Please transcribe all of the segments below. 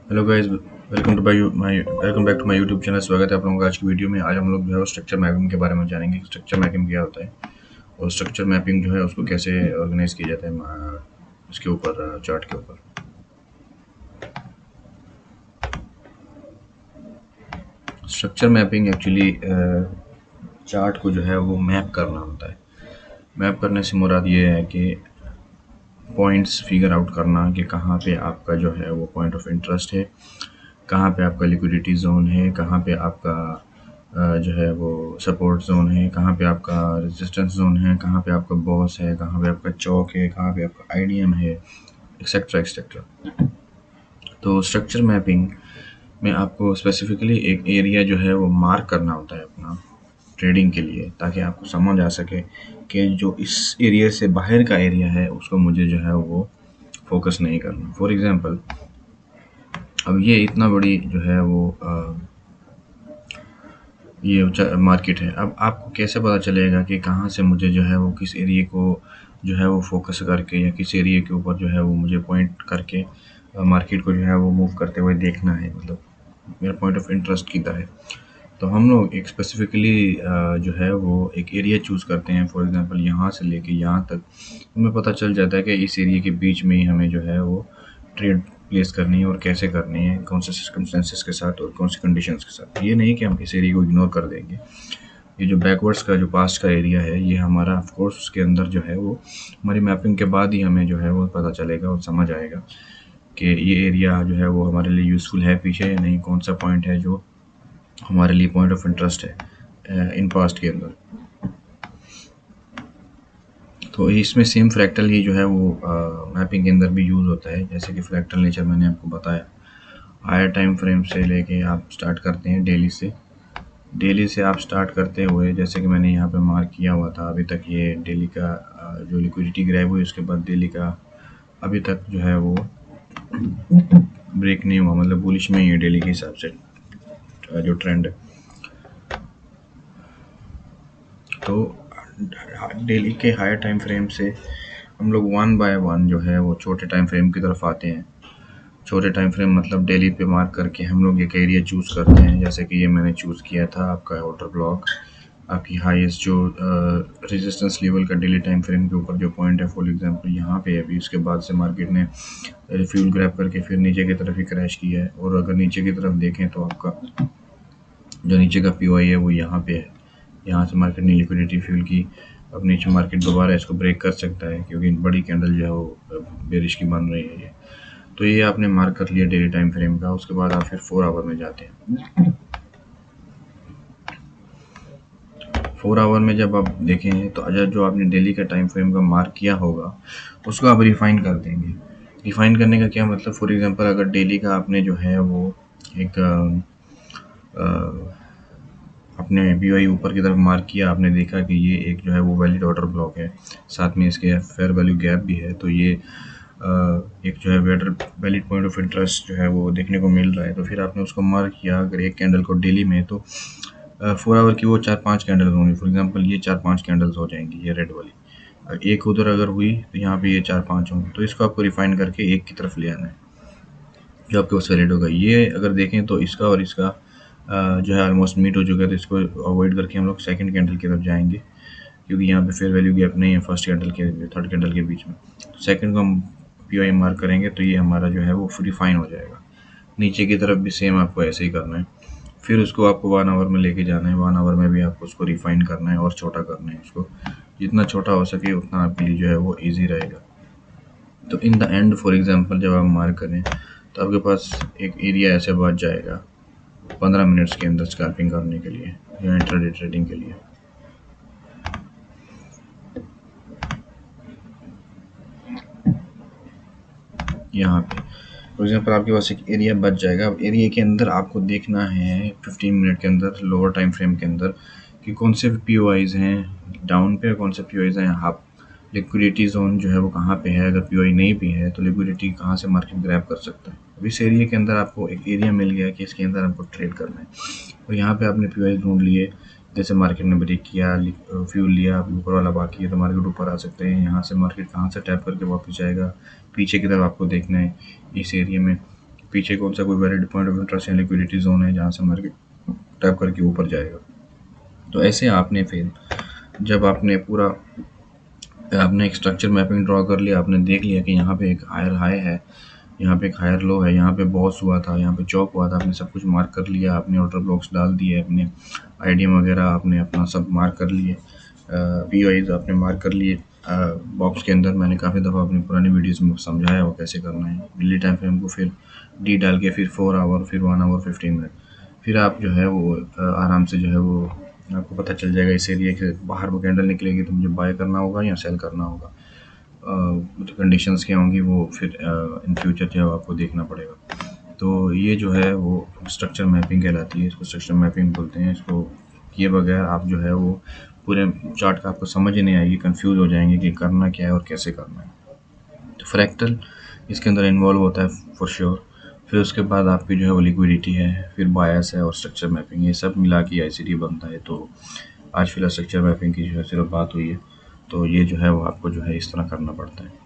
Hello guys, welcome back to my YouTube channel. स्वागत है आप लोगों का आज की वीडियो में। आज हम लोग जो है स्ट्रक्चर मैपिंग के बारे में जानेंगे। स्ट्रक्चर मैपिंग क्या होता है और स्ट्रक्चर मैपिंग जो है उसको कैसे ऑर्गेनाइज किया जाता है इसके ऊपर, चार्ट के ऊपर। स्ट्रक्चर मैपिंग एक्चुअली चार्ट को जो है वो मैप करना होता है। मैप करने से मुराद ये है कि पॉइंट्स फिगर आउट करना कि कहाँ पे आपका जो है वो पॉइंट ऑफ इंटरेस्ट है, कहाँ पे आपका लिक्विडिटी जोन है, कहाँ पे आपका जो है वो सपोर्ट जोन है, कहाँ पे आपका रेजिस्टेंस जोन है, कहाँ पे आपका बॉस है, कहाँ पे आपका चौक है, कहाँ पे आपका आईडीएम है, एक्सेट्रा एक्सेट्रा। तो स्ट्रक्चर मैपिंग में आपको स्पेसिफिकली एक एरिया जो है वो मार्क करना होता है अपना ट्रेडिंग के लिए, ताकि आपको समझ आ सके कि जो इस एरिया से बाहर का एरिया है उसको मुझे जो है वो फोकस नहीं करना। फॉर एग्जांपल, अब ये इतना बड़ी जो है वो ये मार्केट है। अब आपको कैसे पता चलेगा कि कहाँ से मुझे जो है वो किस एरिया को जो है वो फोकस करके या किस एरिया के ऊपर जो है वो मुझे पॉइंट करके मार्केट को जो है वो मूव करते हुए देखना है, मतलब मेरा पॉइंट ऑफ इंटरेस्ट किधर है। तो हम लोग एक स्पेसिफिकली जो है वो एक एरिया चूज़ करते हैं। फॉर एग्जांपल, यहाँ से लेके यहाँ तक हमें पता चल जाता है कि इस एरिया के बीच में ही हमें जो है वो ट्रेड प्लेस करनी है और कैसे करनी है, कौन से सर्कमस्टेंसेस के साथ और कौन सी कंडीशंस के साथ। ये नहीं कि हम इस एरिया को इग्नोर कर देंगे। ये जो बैकवर्ड्स का जो पास्ट का एरिया है, ये हमारा ऑफ कोर्स उसके अंदर जो है वो हमारी मैपिंग के बाद ही हमें जो है वो पता चलेगा और समझ आएगा कि ये एरिया जो है वो हमारे लिए यूज़फुल है पीछे या नहीं, कौन सा पॉइंट है जो हमारे लिए पॉइंट ऑफ इंटरेस्ट है इन पास्ट के अंदर। तो इसमें सेम फ्रैक्टल ही जो है वो मैपिंग के अंदर भी यूज़ होता है। जैसे कि फ्रैक्टल नेचर मैंने आपको बताया, हायर टाइम फ्रेम से लेके आप स्टार्ट करते हैं डेली से आप स्टार्ट करते हुए, जैसे कि मैंने यहाँ पे मार्क किया हुआ था अभी तक ये डेली का जो लिक्विडिटी ग्रैब हुई उसके बाद डेली का अभी तक जो है वो ब्रेक नहीं हुआ, मतलब बुलिश में ही है डेली के हिसाब से जो ट्रेंड है। तो डेली के हायर टाइम फ्रेम से हम लोग वन बाय वन जो है वो छोटे टाइम फ्रेम की तरफ आते हैं। छोटे टाइम फ्रेम मतलब डेली पे मार्क करके हम लोग एक एरिया चूज़ करते हैं। जैसे कि ये मैंने चूज़ किया था आपका ऑर्डर ब्लॉक, आपकी हाईएस्ट जो रेजिस्टेंस लेवल का डेली टाइम फ्रेम के ऊपर जो पॉइंट है, फॉर एग्जांपल यहाँ पे अभी उसके बाद से मार्केट ने फ्यूल ग्रैब करके फिर नीचे की तरफ ही क्रैश किया है। और अगर नीचे की तरफ देखें तो आपका जो नीचे का पीओआई है वो यहाँ पे है। यहाँ से मार्केट ने लिक्विडिटी फ्यूल की, अब नीचे मार्केट दोबारा इसको ब्रेक कर सकता है क्योंकि बड़ी कैंडल जो है वो बेरिश की बन रही है ये। तो ये आपने मार्क कर लिया डेली टाइम फ्रेम का। उसके बाद आप फिर 4 आवर में जाते हैं। 4 आवर में जब आप देखें तो अगर जो आपने डेली का टाइम फ्रेम का मार्क किया होगा उसको आप रिफाइन कर देंगे। रिफाइन करने का क्या मतलब, फॉर एग्जांपल अगर डेली का आपने जो है वो एक अपने पीओआई ऊपर की तरफ मार्क किया, आपने देखा कि ये एक जो है वो वैलिड ऑर्डर ब्लॉक है, साथ में इसके फेयर वैल्यू गैप भी है, तो ये एक जो है वैलिड पॉइंट ऑफ इंटरेस्ट जो है वो देखने को मिल रहा है। तो फिर आपने उसको मार्क किया। अगर एक कैंडल को डेली में तो 4 आवर की वो 4-5 कैंडल होंगी। फॉर एग्जांपल ये 4-5 कैंडल्स हो जाएंगी, ये रेड वाली एक उधर अगर हुई तो यहाँ पे ये 4-5 होंगी। तो इसको आपको रिफाइन करके एक की तरफ ले आना है जो आपके पास वैलिड होगा। ये अगर देखें तो इसका और इसका जो है ऑलमोस्ट मीट हो चुका है, तो इसको अवॉइड करके हम लोग सेकंड कैंडल की तरफ जाएंगे क्योंकि यहाँ पे फेयर वैल्यू गैप नहीं है फर्स्ट कैंडल के थर्ड कैंडल के बीच में। सेकंड को हम पीओआई मार्क करेंगे तो ये हमारा जो है वो रिफाइन हो जाएगा। नीचे की तरफ भी सेम आपको ऐसे ही करना है। फिर उसको आपको 1 आवर में लेके जाना है। 1 आवर में भी आपको उसको रिफाइन करना है और छोटा करना है उसको। जितना छोटा हो सके उतना आपके लिए जो है वो ईजी रहेगा। तो in the end, for example, जब आप मार्क करें तो आपके पास एक एरिया ऐसे बच जाएगा 15 मिनट्स के अंदर स्कैल्पिंग करने के लिए या इंट्राडे ट्रेडिंग के लिए। यहाँ पे फॉर एग्जांपल आपके पास एक एरिया बच जाएगा। अब एरिया के अंदर आपको देखना है 15 मिनट के अंदर लोअर टाइम फ्रेम के अंदर कि कौन से पीओआईज हैं डाउन पे और कौन से पीओआईज हैं अप। लिक्विडिटी जोन जो है वो कहाँ पे है, अगर पीओआई नहीं भी है तो लिक्विडिटी कहाँ से मार्केट ग्रैब कर सकता है। अब इस एरिया के अंदर आपको एक एरिया मिल गया कि इसके अंदर आपको ट्रेड करना है और यहाँ पे आपने पीओआई ढूंढ लिए। जैसे मार्केट ने ब्रेक किया, फ्यूल लिया, ऊपर वाला बाकी है तो मार्केट ऊपर आ सकते हैं। यहाँ से मार्केट कहाँ से टैप करके वापस जाएगा, पीछे की तरफ आपको देखना है। इस एरिया में पीछे कौन सा कोई वैलिड पॉइंट ऑफ इंटरेस्ट या लिक्विडिटी जोन है जहाँ से मार्केट टैप करके ऊपर जाएगा। तो ऐसे आपने फिर जब आपने पूरा आपने एक स्ट्रक्चर मैपिंग ड्रॉ कर लिया, आपने देख लिया कि यहाँ पे एक हायर हाई है, यहाँ पे एक हायर लो है, यहाँ पे बॉस हुआ था, यहाँ पे चॉप हुआ था, आपने सब कुछ मार्क कर लिया, आपने ऑर्डर ब्लॉक्स डाल दिए, अपने आईडीएम वगैरह आपने अपना सब मार्क कर लिए, पीओआईज आपने मार्क कर लिए बॉक्स के अंदर। मैंने काफ़ी दफ़ा अपनी पुरानी वीडियोस में समझाया वो कैसे करना है। डेली टाइम फ्रेम को फिर डी डाल के फिर 4 आवर, फिर 1 आवर 15 मिनट, फिर आप जो है वो आराम से जो है वो आपको पता चल जाएगा इस एरिया के बाहर वो कैंडल निकलेगी तो मुझे बाय करना होगा या सेल करना होगा। जो कंडीशंस क्या होंगी वो फिर इन फ्यूचर जो है आपको देखना पड़ेगा। तो ये जो है वो स्ट्रक्चर मैपिंग कहलाती है, इसको स्ट्रक्चर मैपिंग बोलते हैं। इसको किए बगैर आप जो है वो पूरे चार्ट का आपको समझ ही नहीं आएगी, कंफ्यूज हो जाएंगे कि करना क्या है और कैसे करना है। तो फ्रैक्टल इसके अंदर इन्वॉल्व होता है फॉर श्योर। फिर उसके बाद आपकी जो है वो लिक्विडिटी है, फिर बायस है और स्ट्रक्चर मैपिंग, ये सब मिला के आईसीटी बनता है। तो आज फिलहाल स्ट्रक्चर मैपिंग की जो है सिर्फ बात हुई है, तो ये जो है वो आपको जो है इस तरह करना पड़ता है।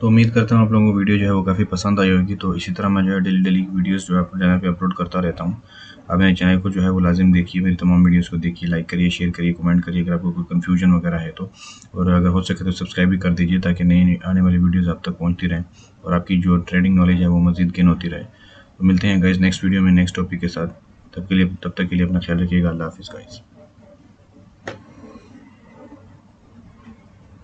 तो उम्मीद करता हूँ आप लोगों को वीडियो जो है वो काफ़ी पसंद आई होगी। तो इसी तरह मैं जो है डेली वीडियोस जो है अपने चैनल पे अपलोड करता रहता हूँ। आप मेरे चैनल को जो है वो लाजिम देखिए, मेरी तमाम वीडियोस को देखिए, लाइक करिए, शेयर करिए, कमेंट करिए अगर आपको कोई कन्फ्यूजन वगैरह है तो। और अगर हो सके तो सब्सक्राइब भी कर दीजिए ताकि नई आने वाली वीडियोज़ आप तक पहुँचती रहें और आपकी जो ट्रेडिंग नॉलेज है वो मज़ीद गेन होती रहे। तो मिलते हैं गाइज़ नेक्स्ट वीडियो में नेक्स्ट टॉपिक के साथ। तब तक के लिए अपना ख्याल रखिएगा। अल्लाह हाफ़िज़ गाइज़।